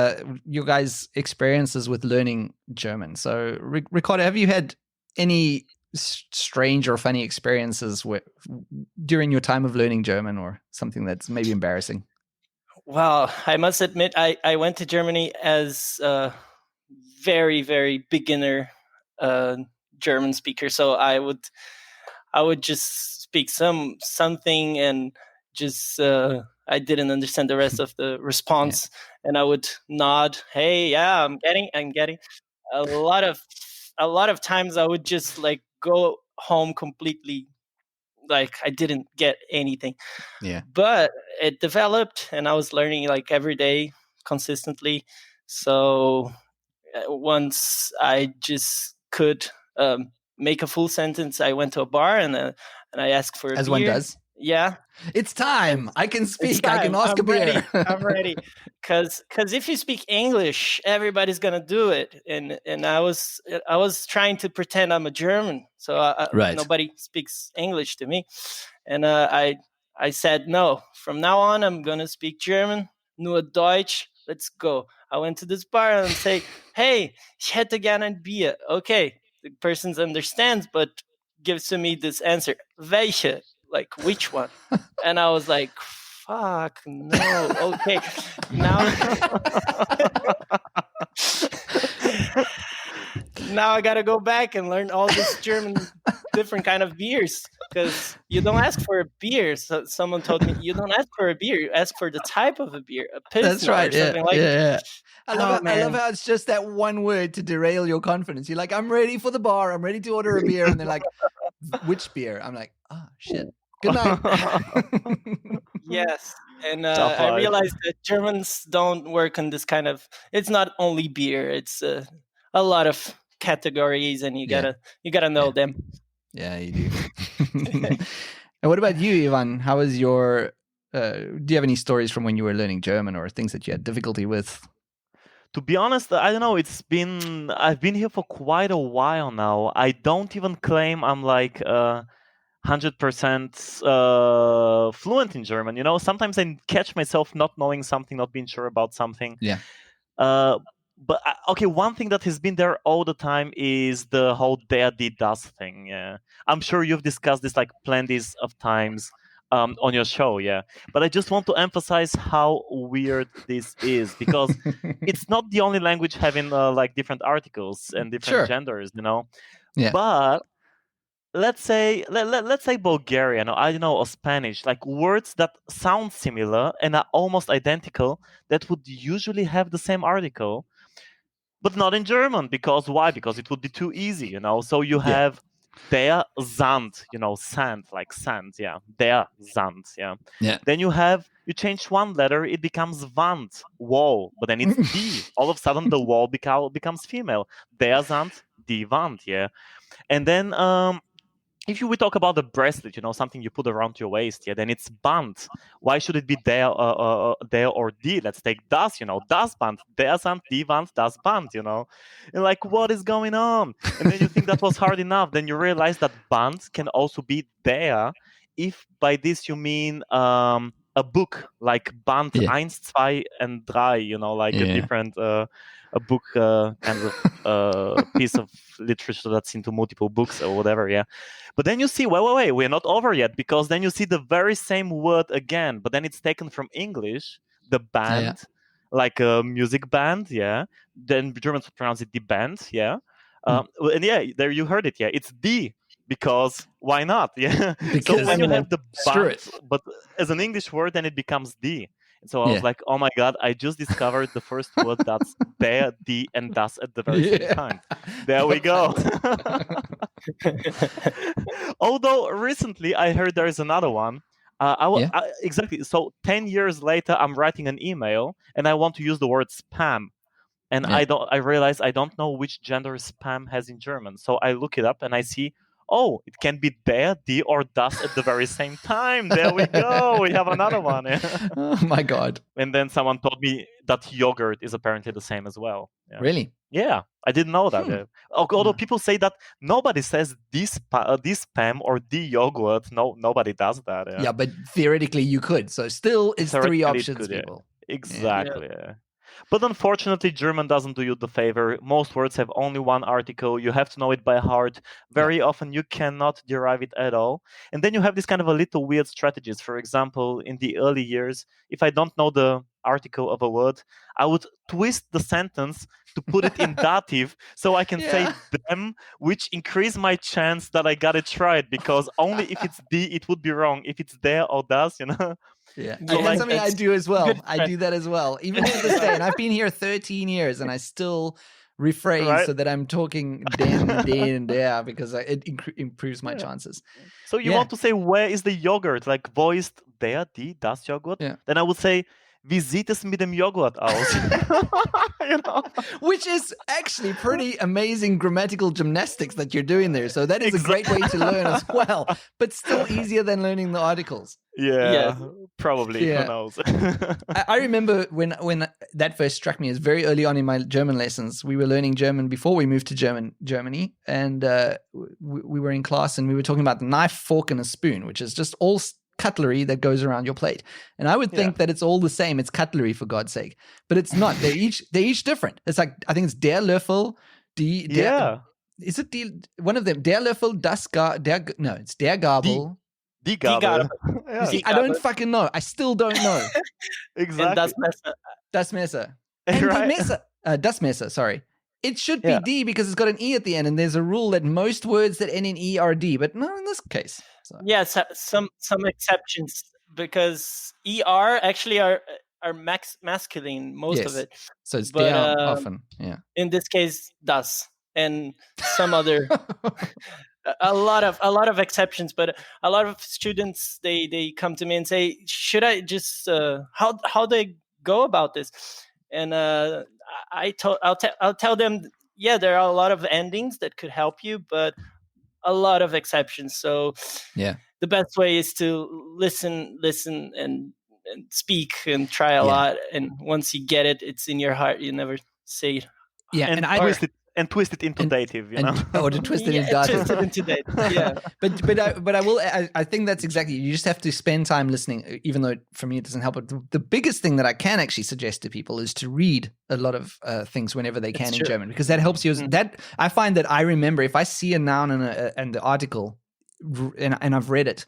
your guys' experiences with learning German. So, Ricardo, have you had any strange or funny experiences during your time of learning German, or something that's maybe embarrassing? Well, I must admit, I went to Germany as a very, very beginner German speaker. So I would just speak something, and just I didn't understand the rest of the response, and I would nod. Hey, yeah, I'm getting. A lot of times I would just like go home completely like I didn't get anything. Yeah. But it developed, and I was learning like every day consistently. So once I just could make a full sentence, I went to a bar, and I asked for a beer. As one does. Yeah. It's time. I can speak. Time. I can ask a beer. I'm ready. Because if you speak English, everybody's gonna do it. And I was trying to pretend I'm a German, so nobody speaks English to me. And I said, no, from now on I'm gonna speak German. Nur Deutsch. Let's go. I went to this bar and say, hey, ich hätte gern ein Bier. Okay, the person understands, but gives to me this answer, welche, like which one? And I was like, fuck, no. Okay, Now I gotta go back and learn all this German different kind of beers, because you don't ask for a beer. So someone told me you don't ask for a beer, you ask for the type of a beer, a pilsner. That's right. Or something like Yeah. I love man. how it's just that one word to derail your confidence. You're like, I'm ready for the bar. I'm ready to order a beer. And they're like, which beer? I'm like, oh, shit. Good night. Yes. And Tough I life. realized that Germans don't work on this kind of, it's not only beer, it's a lot of categories, and you gotta know them. Yeah, you do. And what about you, Ivan? How was your do you have any stories from when you were learning German, or things that you had difficulty with? To be honest, I don't know. I've been here for quite a while now. I don't even claim I'm like 100% fluent in German. Sometimes I catch myself not knowing something, not being sure about something. Yeah. But okay, one thing that has been there all the time is the whole der, die, das thing. Yeah, I'm sure you've discussed this like plenty of times on your show. Yeah, but I just want to emphasize how weird this is, because it's not the only language having like different articles and different genders. Yeah. But let's say Bulgarian, or I don't know, or Spanish, like words that sound similar and are almost identical, that would usually have the same article, but not in German. Because why? Because it would be too easy, So you have der Sand, sand, like sand, yeah. Der Sand, yeah. Yeah. Then you change one letter, it becomes Wand, wall, but then it's die. All of a sudden the wall becomes female. Der Sand, die Wand, yeah. And then if we talk about the bracelet, something you put around your waist, yeah, then it's Band. Why should it be der or die? Let's take das, das Band, der Sand, die Wand, das Band, And like, what is going on? And then you think that was hard enough. Then you realize that Band can also be der, if by this you mean a book, like Band 1, 2 and 3, like a different a book kind of piece of literature that's into multiple books or whatever, yeah. But then you see, wait, we're not over yet, because then you see the very same word again, but then it's taken from English, the band, like a music band, yeah. Then Germans would pronounce it die Band, yeah. And yeah, there you heard it, yeah. It's die, because why not, yeah. Because, so when you have the band, it. but as an English word, then it becomes die. And so I was like, oh my God, I just discovered the first word that's der, die, and das at the very same time. There we go. Although recently I heard there is another one. Exactly. So 10 years later, I'm writing an email and I want to use the word spam. And I realize I don't know which gender spam has in German. So I look it up and I see, oh, it can be der, die, or das at the very same time. There we go. We have another one. Oh my God. And then someone told me that yogurt is apparently the same as well. Yeah. Really? Yeah, I didn't know that. Although people say that nobody says this spam or the yogurt. No, nobody does that. Yeah, but theoretically you could. So still it's 3 options, people. Exactly. Yeah. But unfortunately, German doesn't do you the favor. Most words have only one article. You have to know it by heart. Very often, you cannot derive it at all. And then you have this kind of a little weird strategies. For example, in the early years, if I don't know the article of a word, I would twist the sentence to put it in dative so I can say them, which increase my chance that I got it right. Because only if it's die, it would be wrong. If it's der or das, Yeah, so that's something I do as well. I do that as well, even to this day. And I've been here 13 years, and I still rephrase so that I'm talking den, and der, because it improves my chances. So you want to say, where is the yogurt? Like, wo ist der, die, das Joghurt? Yeah. Then I would say, wie sieht es mit dem Joghurt aus? Which is actually pretty amazing grammatical gymnastics that you're doing there. So that is a great way to learn as well, but still easier than learning the articles. Yeah. Probably. Who knows? I remember when that first struck me, is very early on in my German lessons. We were learning German before we moved to Germany, and we were in class and we were talking about the knife, fork, and a spoon, which is just all cutlery that goes around your plate. And I would think that it's all the same. It's cutlery, for God's sake. But it's not. They're each different. It's like, I think it's der Löffel, is it one of them? Der Löffel, it's der Gabel. Die Gabel. See, I don't fucking know. I still don't know. Exactly. And das Messer. Das Messer. And Right. die Messer. Das Messer, sorry. It should be D because it's got an E at the end, and there's a rule that most words that end in E are D, but not in this case. So. Yeah, some exceptions, because ER actually are masculine, most of it. So it's der often, in this case, das, and some other a lot of exceptions. But a lot of students, they come to me and say, should I just how do I go about this? And I'll tell them, yeah, there are a lot of endings that could help you, but a lot of exceptions. So the best way is to listen and speak and try a lot. And once you get it, it's in your heart. You never say it. Yeah, and twist it into dative, you know, or to twist it into dative. Twist it into dative. Yeah, but I will. I think that's exactly. You just have to spend time listening, even though for me it doesn't help. But the biggest thing that I can actually suggest to people is to read a lot of things whenever they can in German, because that helps you. That I find that I remember if I see a noun in the article, and I've read it,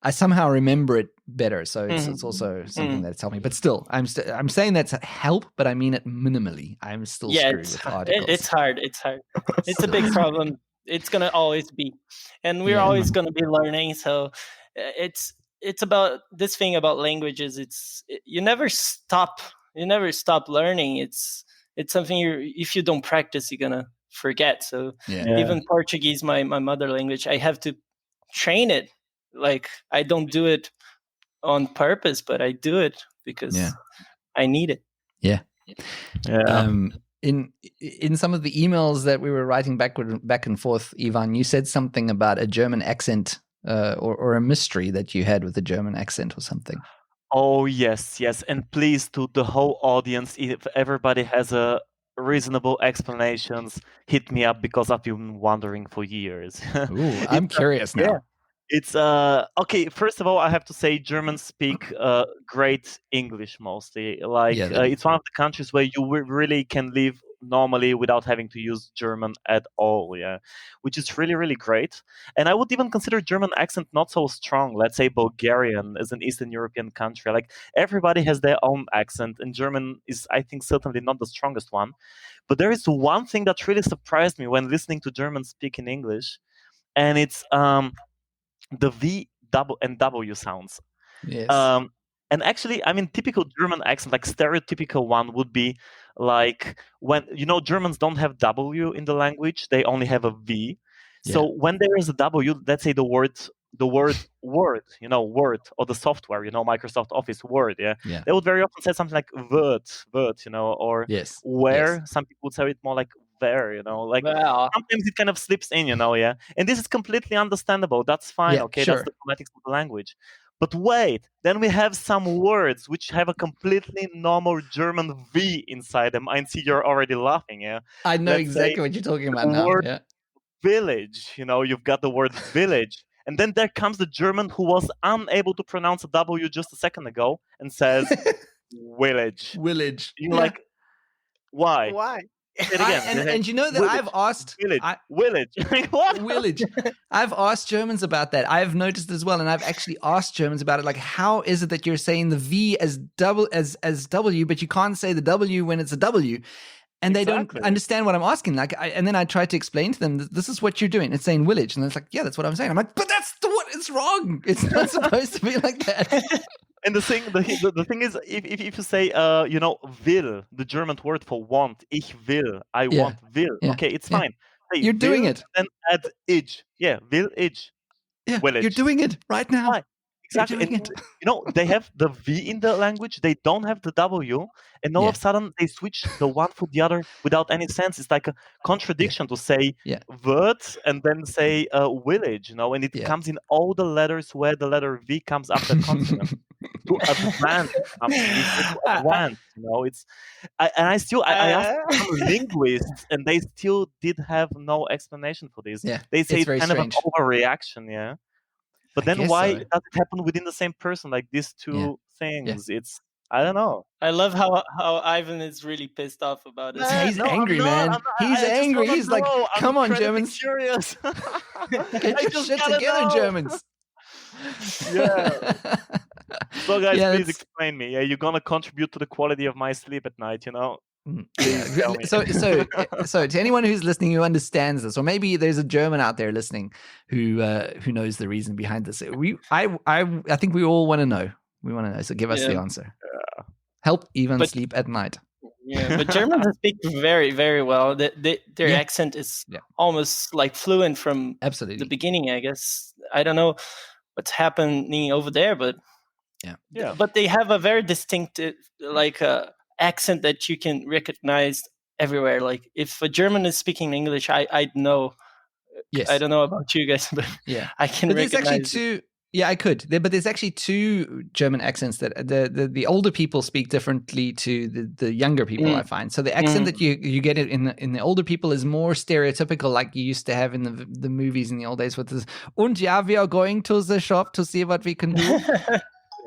I somehow remember it better. So it's also something that's helped me. But still, I'm saying that's help, but I mean it minimally. I'm still screwed with articles. It's hard. It's a big problem. It's going to always be. And we're always going to be learning. So it's about this thing about languages. You never stop. You never stop learning. It's something if you don't practice, you're going to forget. So even Portuguese, my mother language, I have to train it. Like, I don't do it on purpose, but I do it because I need it. Yeah. In some of the emails that we were writing back and forth, Ivan, you said something about a German accent or a mystery that you had with a German accent or something. Oh, yes. And please, to the whole audience, if everybody has a reasonable explanations, hit me up, because I've been wondering for years. Ooh, I'm curious now. Yeah. It's okay. First of all, I have to say Germans speak great English mostly. Like it's one of the countries where you really can live normally without having to use German at all. Yeah, which is really, really great. And I would even consider German accent not so strong. Let's say Bulgarian is an Eastern European country. Like, everybody has their own accent, and German is, I think, certainly not the strongest one. But there is one thing that really surprised me when listening to Germans speak in English, and it's the V, double, and W sounds. Yes. And actually, I mean, typical German accent, like stereotypical one, would be like when, Germans don't have W in the language, they only have a V. So when there is a W, let's say the word Word, Word, or the software, Microsoft Office Word, they would very often say something like Word, or where. Some people would say it more like there, sometimes it kind of slips in, and this is completely understandable. That's fine. Okay, sure. That's the phonetics of the language. But wait, then we have some words which have a completely normal German V inside them. I see you're already laughing. I know exactly what you're talking about now. Word village, you've got the word village. And then there comes the German who was unable to pronounce a W just a second ago and says village. Village. You're like, why? Why? And you know that I've asked village. What? Village. I've asked Germans about that. I've noticed as well, and I've actually asked Germans about it. Like, how is it that you're saying the V as W, but you can't say the W when it's a W? And they don't understand what I'm asking. Like, and then I tried to explain to them, this is what you're doing. It's saying village, and it's like, yeah, that's what I'm saying. I'm like, but that's what it's wrong. It's not supposed to be like that. And the thing is, if you say, will, the German word for want, ich will, I want, will. Yeah. Okay, it's fine. Say, you're doing it. Then add ich. Yeah, will, ich. Yeah, you're doing it right now. Right. Exactly. And, they have the V in the language. They don't have the W. And all of a sudden, they switch the one for the other without any sense. It's like a contradiction to say word and then say village, and it comes in all the letters where the letter V comes after consonant. To advance something. It's I asked some linguists, and they still did have no explanation for this. Yeah, they say it's kind strange. of an overreaction, But then why does it happen within the same person, like these two things? It's, I don't know. I love how Ivan is really pissed off about it. He's angry, man. He's angry. He's like, come on, Germans. Curious. Get your shit together, Germans. Yeah. So guys, please explain me. You're gonna contribute to the quality of my sleep at night, Yeah. So to anyone who's listening who understands this, or maybe there's a German out there listening who knows the reason behind this, I think we all want to know. We want to know. So give us the Yeah. answer. Help even But- sleep at night. Yeah, but Germans speak very, very well. Their accent is almost like fluent from Absolutely the beginning, I guess. I don't know what's happening over there, but but they have a very distinct accent that you can recognize everywhere. Like if a German is speaking English, I'd know. Yes. I don't know about you guys, but I can but there's recognize actually two. Yeah, I could. But there's actually two German accents that the older people speak differently to the younger people, I find. So the accent that you get in the older people is more stereotypical, like you used to have in the movies in the old days with this, "Und ja, we are going to the shop to see what we can do."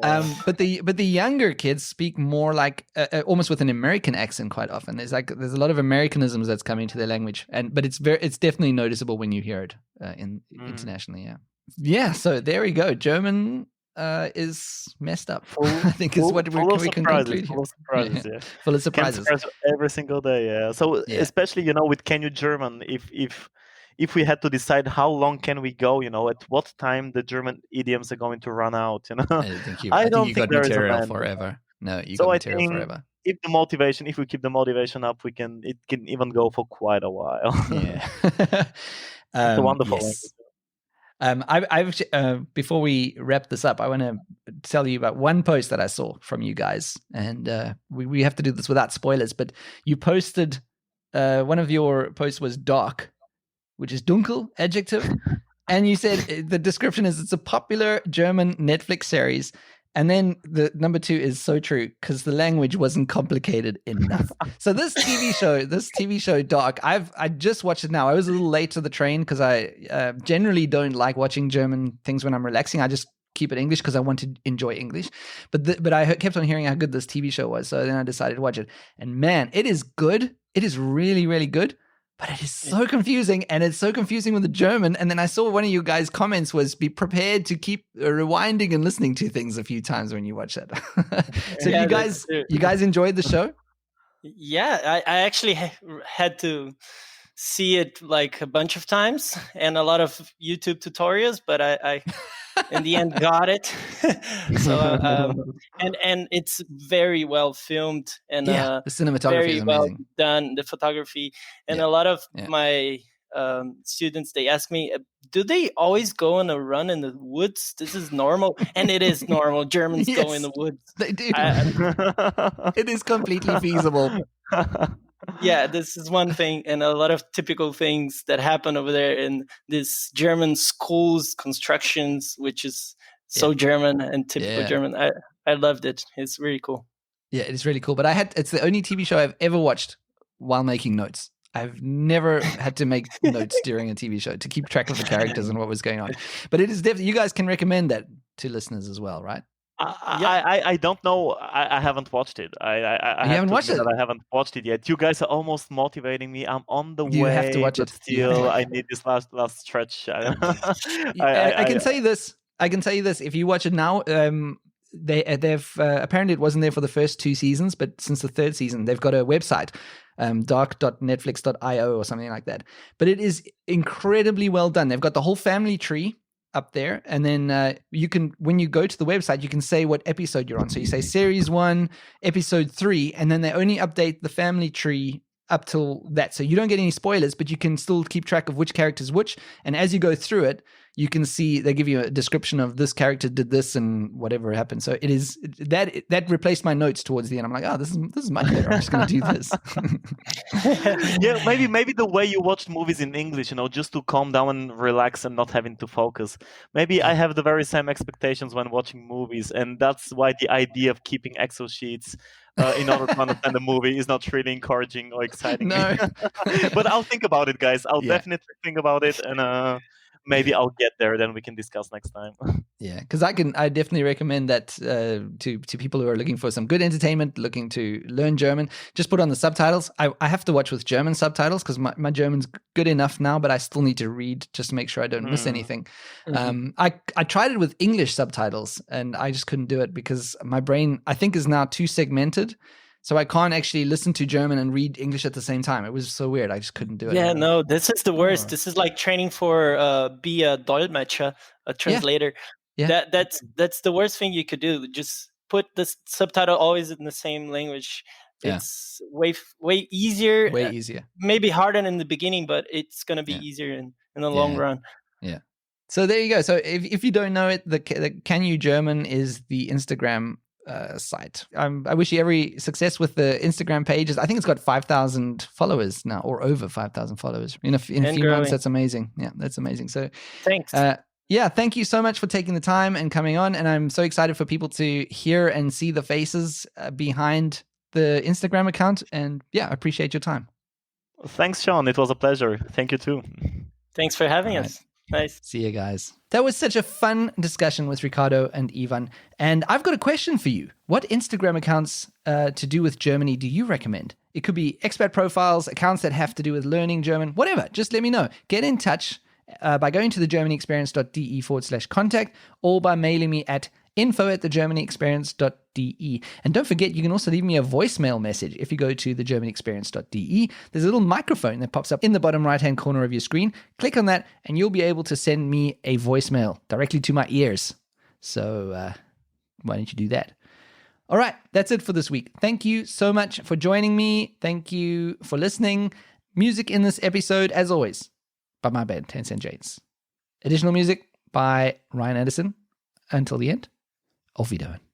But the younger kids speak more like almost with an American accent quite often. There's a lot of Americanisms that's coming to their language, but it's definitely noticeable when you hear it internationally. Yeah, so there we go. German is messed up. I think is what we can conclude here. Full of surprises, Full of surprises. Can surprise every single day, So especially, with Can You German, if we had to decide how long can we go, at what time the German idioms are going to run out, I don't think you got material forever. No, you got material forever. If we keep the motivation up, it can even go for quite a while. Yeah. It's a wonderful language. Before we wrap this up, I want to tell you about one post that I saw from you guys, and we have to do this without spoilers. But you posted one of your posts was dark, which is dunkel adjective, and you said the description is it's a popular German Netflix series. And then the number 2 is so true because the language wasn't complicated enough. So this TV show, Dark, I just watched it now. I was a little late to the train because I generally don't like watching German things when I'm relaxing. I just keep it English because I want to enjoy English. But I kept on hearing how good this TV show was. So then I decided to watch it. And man, it is good. It is really, really good. But it is so confusing, and it's so confusing with the German. And then I saw one of you guys' comments was be prepared to keep rewinding and listening to things a few times when you watch that. So you guys enjoyed the show? Yeah, I actually had to see it like a bunch of times and a lot of YouTube tutorials, but I in the end got it. So and it's very well filmed and the cinematography very is well amazing. done, the photography, and a lot of my students, they ask me, do they always go on a run in the woods? This is normal. And it is normal. Germans go in the woods. They do. It is completely feasible. Yeah, this is one thing, and a lot of typical things that happen over there in this German schools constructions, which is so German and typical German. I loved it. It's really cool. Yeah, it is really cool. But it's the only TV show I've ever watched while making notes. I've never had to make notes during a TV show to keep track of the characters and what was going on. But it is definitely, you guys can recommend that to listeners as well, right? I don't know. I haven't watched it. I haven't watched it? I haven't watched it yet. You guys are almost motivating me. I'm on the way. You have to watch it. Still, I need this last stretch. I can tell you this. If you watch it now, they've apparently it wasn't there for the first 2 seasons, but since the 3rd season, they've got a website, dark.netflix.io or something like that. But it is incredibly well done. They've got the whole family tree up there, and then you can, when you go to the website, you can say what episode you're on. So you say series 1, episode 3, and then they only update the family tree up till that. So you don't get any spoilers, but you can still keep track of which character's which. And as you go through it, you can see they give you a description of this character did this and whatever happened. So it is that replaced my notes towards the end. I'm like, oh, this is much better. I'm just going to do this. Yeah, maybe the way you watch movies in English, just to calm down and relax and not having to focus. Maybe I have the very same expectations when watching movies, and that's why the idea of keeping Excel sheets in order to understand the movie is not really encouraging or exciting. No. But I'll think about it, guys. I'll definitely think about it, and maybe I'll get there. Then we can discuss next time. Yeah, because I definitely recommend that to people who are looking for some good entertainment, looking to learn German. Just put on the subtitles. I have to watch with German subtitles because my German's good enough now, but I still need to read just to make sure I don't miss anything. Mm-hmm. I tried it with English subtitles and I just couldn't do it because my brain, I think, is now too segmented. So I can't actually listen to German and read English at the same time. It was so weird. I just couldn't do it. Yeah, no, this is the worst. Oh. This is like training for be a Dolmetscher, a translator. Yeah. That's the worst thing you could do. Just put the subtitle always in the same language. Yeah. It's way easier. Way easier. Maybe harder in the beginning, but it's gonna be easier in the long run. Yeah. So there you go. So if you don't know it, the Can You German is the Instagram site. I wish you every success with the Instagram pages. I think it's got 5,000 followers now, or over 5,000 followers in a few months. That's amazing. Yeah, that's amazing. So thanks. Yeah, thank you so much for taking the time and coming on. And I'm so excited for people to hear and see the faces behind the Instagram account. And yeah, I appreciate your time. Thanks, Sean. It was a pleasure. Thank you too. Thanks for having us. Nice. See you guys. That was such a fun discussion with Ricardo and Ivan. And I've got a question for you. What Instagram accounts to do with Germany do you recommend? It could be expat profiles, accounts that have to do with learning German, whatever. Just let me know. Get in touch by going to thegermanyexperience.de/contact or by mailing me at info@thegermanyexperience.de. And don't forget, you can also leave me a voicemail message if you go to thegermanyexperience.de. There's a little microphone that pops up in the bottom right-hand corner of your screen. Click on that, and you'll be able to send me a voicemail directly to my ears. So why don't you do that? All right, that's it for this week. Thank you so much for joining me. Thank you for listening. Music in this episode, as always, by my band, 10 Cent Jades. Additional music by Ryan Anderson. Until the end. Auf Wiederhören.